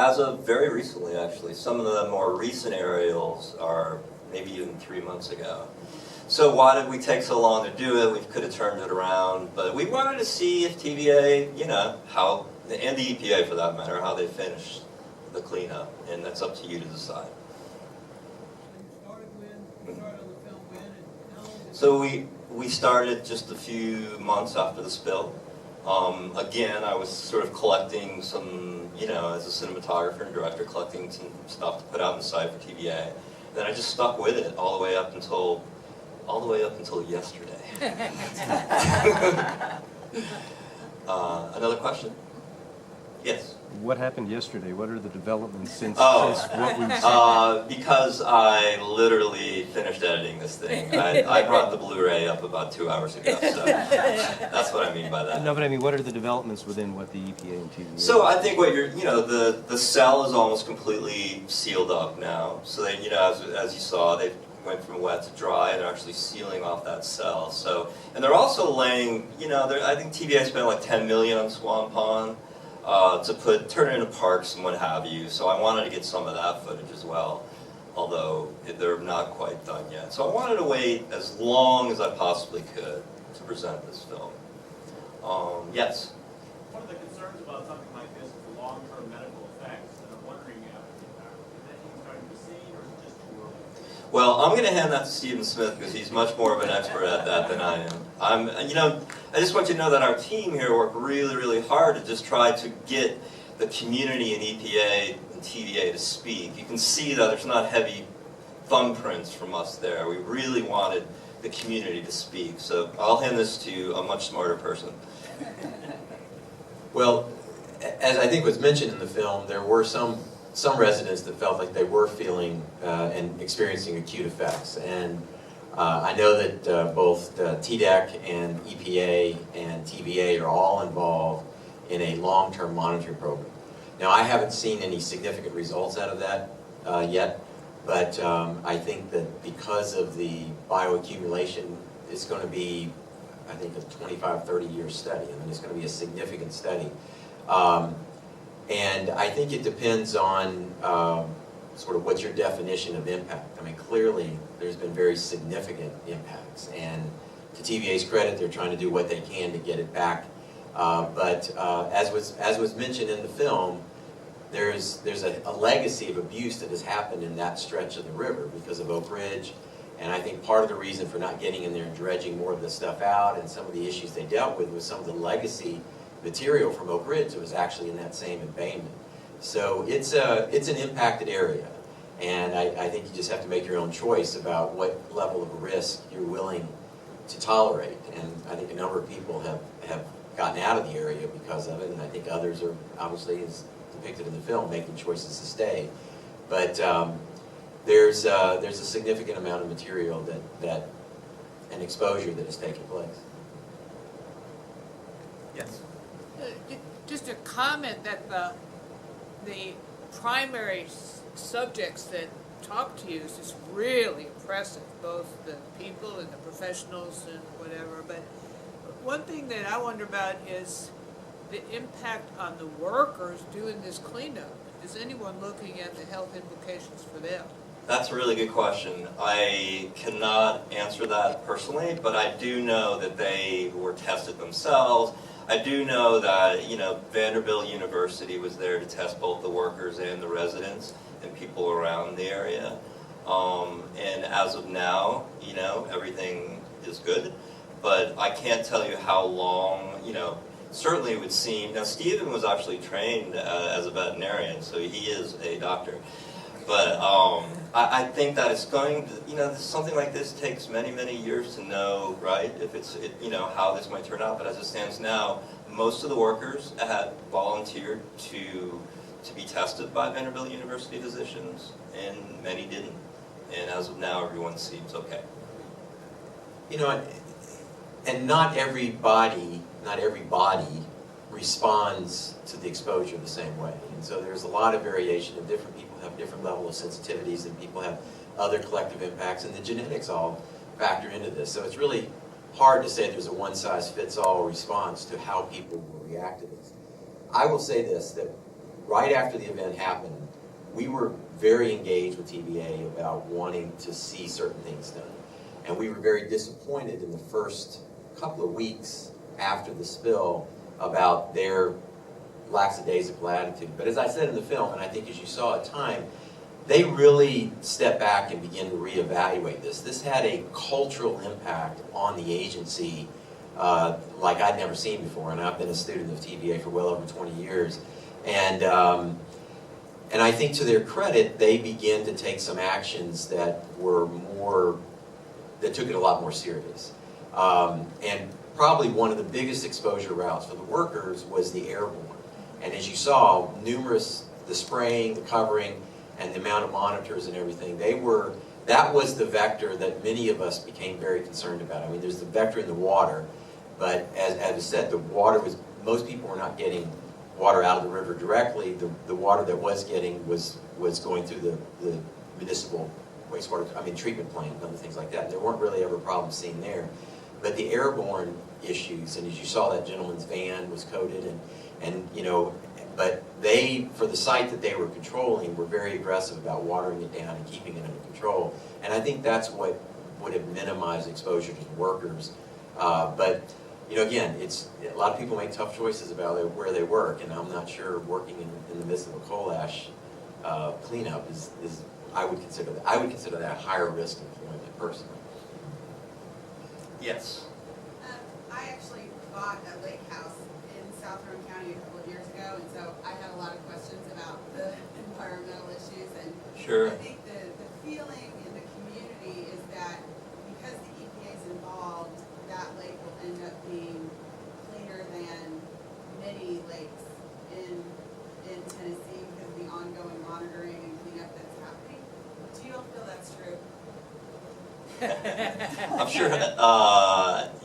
As of very recently, actually. Some of the more recent aerials are maybe even 3 months ago. So why did we take so long to do it? We could have turned it around, but we wanted to see if TVA, you know, how, and the EPA for that matter, how they finished the cleanup, and that's up to you to decide. So we started just a few months after the spill. Again, I was sort of collecting some, you know, as a cinematographer and director, collecting some stuff to put out on the site for TVA. Then I just stuck with it all the way up until yesterday. Another question? Yes. What happened yesterday? What are the developments since what we've seen? Because I literally finished editing this thing. I brought the Blu-ray up about 2 hours ago, so that's what I mean by that. No, but I mean, what are the developments within what the EPA and TVA? So I think what the cell is almost completely sealed up now. So they, as you saw, they went from wet to dry, and they're actually sealing off that cell. So, and they're also laying, I think TVA spent like $10 million on Swan Pond. To turn it into parks and what have you. So I wanted to get some of that footage as well, although they're not quite done yet. So I wanted to wait as long as I possibly could to present this film. Yes? One of the concerns about something like this is the long-term medical effects, and I'm wondering, is anything starting to be seen, or is it just too early? Well, I'm going to hand that to Stephen Smith because he's much more of an expert at that than I am. I just want you to know that our team here worked really, really hard to just try to get the community and EPA and TVA to speak. You can see that there's not heavy thumbprints from us there. We really wanted the community to speak. So I'll hand this to a much smarter person. Well, as I think was mentioned in the film, there were some residents that felt like they were feeling and experiencing acute effects. And I know that both TDEC and EPA and TVA are all involved in a long-term monitoring program. Now, I haven't seen any significant results out of that yet, but I think that because of the bioaccumulation, it's going to be, I think, a 25, 30-year study. I mean, it's going to be a significant study. And I think it depends on sort of what's your definition of impact. I mean, clearly, there's been very significant impacts. And to TVA's credit, they're trying to do what they can to get it back. But as was mentioned in the film, there's a legacy of abuse that has happened in that stretch of the river because of Oak Ridge. And I think part of the reason for not getting in there and dredging more of the stuff out and some of the issues they dealt with was some of the legacy material from Oak Ridge that was actually in that same embayment. So it's an impacted area, and I think you just have to make your own choice about what level of risk you're willing to tolerate. And I think a number of people have gotten out of the area because of it, and I think others are obviously, as depicted in the film, making choices to stay. But there's a significant amount of material that and exposure that has taken place. Yes. Just a comment that the primary subjects that talk to you is just really impressive, both the people and the professionals and whatever. But one thing that I wonder about is the impact on the workers doing this cleanup. Is anyone looking at the health implications for them? That's a really good question. I cannot answer that personally, but I do know that they were tested themselves. I do know that, Vanderbilt University was there to test both the workers and the residents and people around the area. And as of now, everything is good. But I can't tell you how long, certainly it would seem. Now, Stephen was actually trained as a veterinarian, so he is a doctor. But I think that it's going to, something like this takes many, many years to know, right, if it's, how this might turn out. But as it stands now, most of the workers had volunteered to be tested by Vanderbilt University physicians, and many didn't. And as of now, everyone seems okay. And not everybody responds to the exposure the same way. And so there's a lot of variation, and different people have different level of sensitivities, and people have other collective impacts, and the genetics all factor into this. So it's really hard to say there's a one-size-fits-all response to how people will react to this. I will say this, that right after the event happened, we were very engaged with TVA about wanting to see certain things done. And we were very disappointed in the first couple of weeks after the spill about their lackadaisical attitude. But as I said in the film, and I think as you saw at time, they really stepped back and began to reevaluate this. This had a cultural impact on the agency like I'd never seen before, and I've been a student of TVA for well over 20 years. And I think to their credit, they began to take some actions that were more, that took it a lot more serious. And probably one of the biggest exposure routes for the workers was the airborne. And as you saw, the spraying, the covering, and the amount of monitors and everything, that was the vector that many of us became very concerned about. I mean, there's the vector in the water, but as I said, the water was, most people were not getting water out of the river directly. The water that was getting was going through the municipal wastewater, treatment plant and other things like that. There weren't really ever problems seen there. But the airborne issues, and as you saw, that gentleman's van was coated, and you know, but they, for the site that they were controlling, were very aggressive about watering it down and keeping it under control. And I think that's what would have minimized exposure to the workers. But you know, again, a lot of people make tough choices about where they work, and I'm not sure working in the midst of a coal ash cleanup is I would consider that higher risk employment personally. Yes. I actually bought a lake house in Southern County a couple of years ago, and so I had a lot of questions about the environmental issues. And Sure. I think the feeling in the community is that because the EPA is involved, that lake will end up being cleaner than many lakes in Tennessee because of the ongoing monitoring and cleanup that's happening. Do you all feel that's true? I'm sure,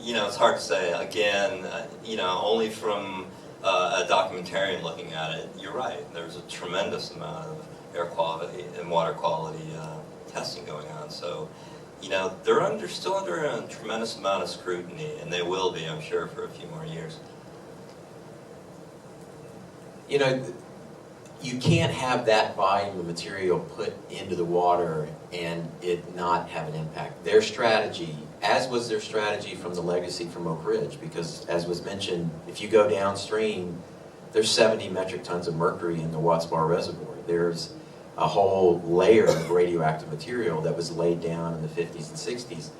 you know, it's hard to say. Again, you know, only from a documentarian looking at it, you're right. There's a tremendous amount of air quality and water quality testing going on. So, you know, they're still under a tremendous amount of scrutiny, and they will be, I'm sure, for a few more years. You know, you can't have that volume of material put into the water and it not have an impact. Their strategy, as was their strategy from the legacy from Oak Ridge, because as was mentioned, if you go downstream, there's 70 metric tons of mercury in the Watts Bar Reservoir. There's a whole layer of radioactive material that was laid down in the 50s and 60s.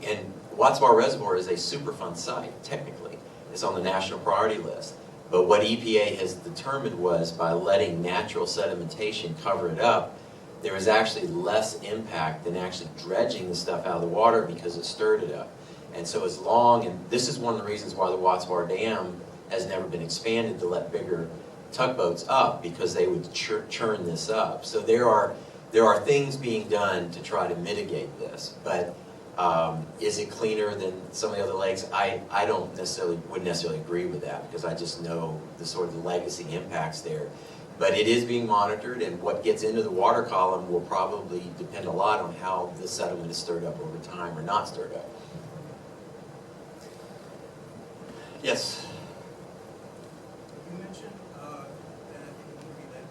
And Watts Bar Reservoir is a Superfund site, technically. It's on the national priority list. But what EPA has determined was by letting natural sedimentation cover it up, there was actually less impact than actually dredging the stuff out of the water because it stirred it up. And so and this is one of the reasons why the Watts Bar Dam has never been expanded to let bigger tugboats up, because they would churn this up. So there are things being done to try to mitigate this, but is it cleaner than some of the other lakes? I wouldn't necessarily agree with that, because I just know the sort of legacy impacts there. But it is being monitored, and what gets into the water column will probably depend a lot on how the sediment is stirred up over time or not stirred up. Yes. You mentioned that in the movie that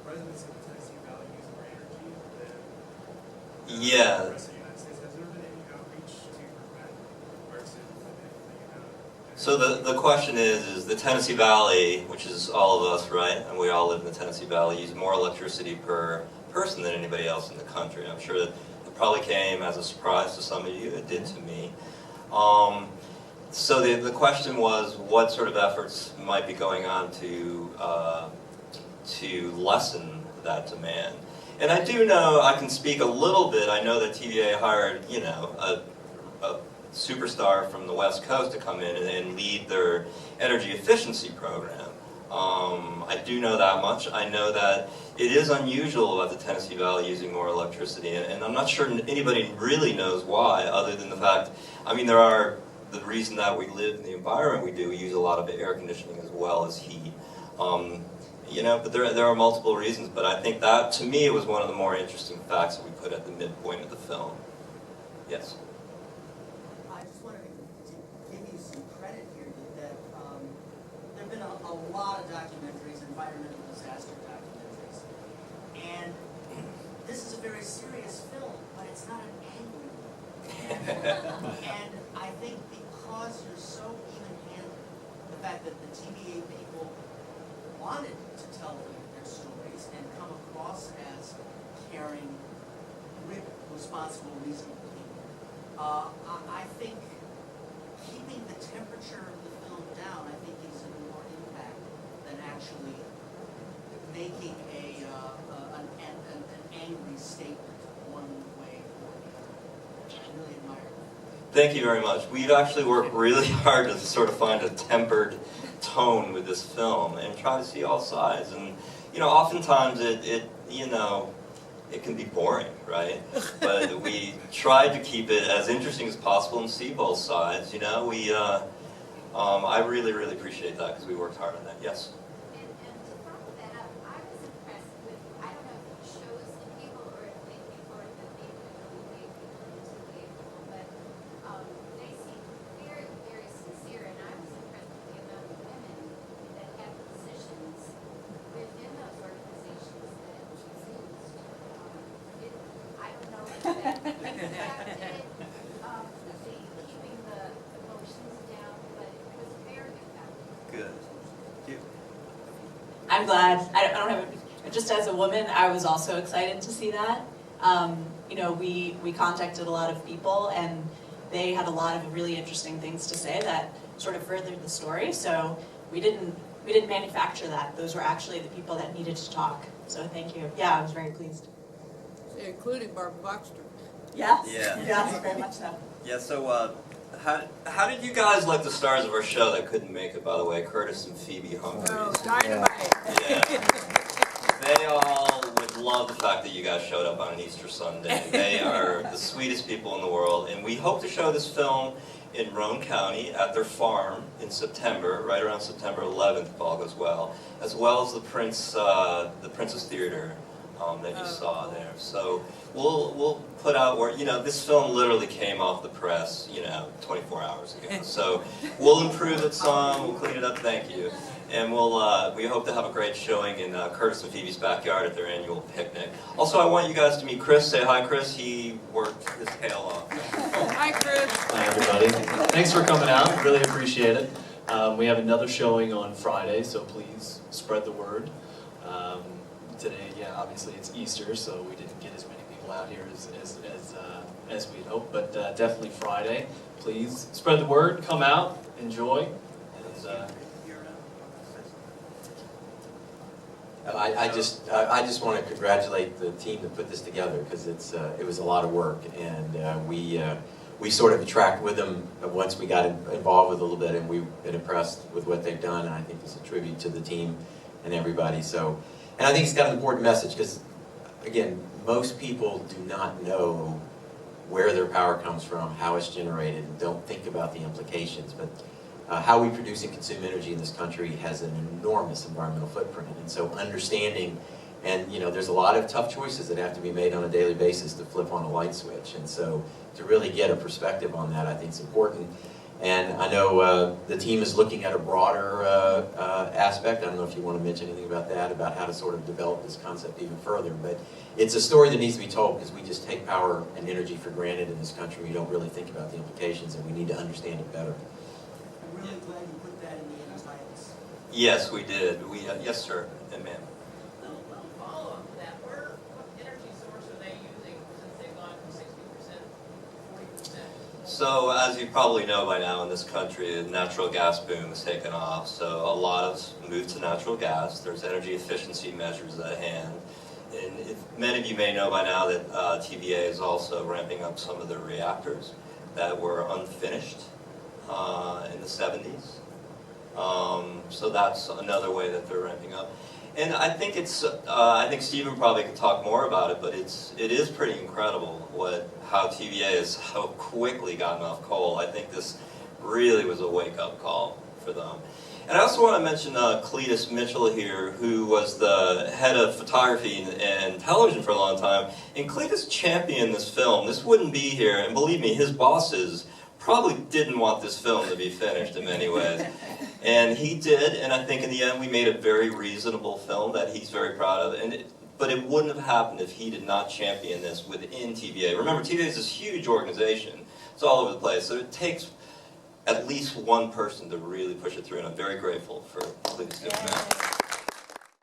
residents of the Tennessee Valley use more energy than Yeah. the rest of the United States. Has there been any outreach to prevent or to anything about? So the question is the Tennessee Valley, which is all of us, right? And we all live in the Tennessee Valley, use more electricity per person than anybody else in the country. I'm sure that it probably came as a surprise to some of you. It did to me. So the question was, what sort of efforts might be going on to lessen that demand? And I do know, I can speak a little bit. I know that TVA hired, you know, a superstar from the West Coast to come in and lead their energy efficiency program. I do know that much. I know that it is unusual about the Tennessee Valley using more electricity, and I'm not sure anybody really knows why, other than the fact, I mean, the reason that we live in the environment we do, we use a lot of air conditioning as well as heat. You know, but there are multiple reasons, but I think that, to me, it was one of the more interesting facts that we put at the midpoint of the film. Yes? I just wanted to give you some credit here that there have been a lot of documentaries And I think because you're so even-handed, the fact that the TVA people wanted to tell their stories and come across as caring, responsible, reasonable people, I think keeping the temperature of the film down, I think, gives it more impact than actually making an angry statement one way or the other. I really admire it. Thank you very much. We've actually worked really hard to sort of find a tempered tone with this film and try to see all sides. And oftentimes it can be boring, right? But we tried to keep it as interesting as possible and see both sides. I really, really appreciate that because we worked hard on that. Yes. And to follow that up, I was impressed with, I don't know if it shows the people or if they people or that they really made people into the people, but they seem very, very sincere, and I was impressed with the amount of women that have positions within those organizations that refused. I don't know if that impacted keeping the emotions down, but it was very effective. Good. You. I'm glad. I don't have a, just as a woman, I was also excited to see that. We contacted a lot of people, and they had a lot of really interesting things to say that sort of furthered the story. So we didn't manufacture that. Those were actually the people that needed to talk. So thank you. Yeah, I was very pleased. Including Barbara Boxter. Yes. Yeah. Yes, very much so. Yeah, so how did you guys like the stars of our show that couldn't make it, by the way, Curtis and Phoebe Humphries? Oh, dynamite. Yeah. They all would love the fact that you guys showed up on an Easter Sunday. They are the sweetest people in the world, and we hope to show this film in Roane County at their farm in September, right around September 11th, if all goes well as the Princess Theater that you saw there. So we'll put out where, this film literally came off the press, 24 hours ago. So we'll improve it some, we'll clean it up, thank you. And we hope to have a great showing in Curtis and Phoebe's backyard at their annual picnic. Also, I want you guys to meet Chris. Say hi, Chris. He worked his tail off. Hi, Chris. Hi, everybody. Thanks for coming out. Really appreciate it. We have another showing on Friday, so please spread the word. Today, obviously it's Easter, so we didn't get as many people out here as we'd hoped, but definitely Friday. Please spread the word, come out, enjoy. And, I just want to congratulate the team that put this together, because it was a lot of work, and we sort of tracked with them once we got involved with it a little bit, and we've been impressed with what they've done, and I think it's a tribute to the team and everybody. So, and I think it's got an important message, because again, most people do not know where their power comes from, how it's generated, and don't think about the implications. But how we produce and consume energy in this country has an enormous environmental footprint, and so understanding, and there's a lot of tough choices that have to be made on a daily basis to flip on a light switch, and so to really get a perspective on that, I think is important. And I know the team is looking at a broader aspect. I don't know if you want to mention anything about that, about how to sort of develop this concept even further, but it's a story that needs to be told, because we just take power and energy for granted in this country. We don't really think about the implications, and we need to understand it better. I'm really glad you put that in the end titles. Yes, we did. Yes, sir, and ma'am. Little follow-up to that. What energy source are they using since they've gone from 60% to 40%? So, as you probably know by now, in this country, the natural gas boom has taken off. So a lot of us moved to natural gas. There's energy efficiency measures at hand. And many of you may know by now that TVA is also ramping up some of their reactors that were unfinished in the 70s. So that's another way that they're ramping up. And I think I think Stephen probably could talk more about it, but it is pretty incredible how TVA has so quickly gotten off coal. I think this really was a wake-up call for them. And I also want to mention Cletus Mitchell here, who was the head of photography and television for a long time. And Cletus championed this film. This wouldn't be here, and believe me, his bosses probably didn't want this film to be finished in many ways. And he did, and I think in the end we made a very reasonable film that he's very proud of. And but it wouldn't have happened if he did not champion this within TVA. Remember, TVA is this huge organization. It's all over the place, so it takes at least one person to really push it through, and I'm very grateful for Cletus doing that.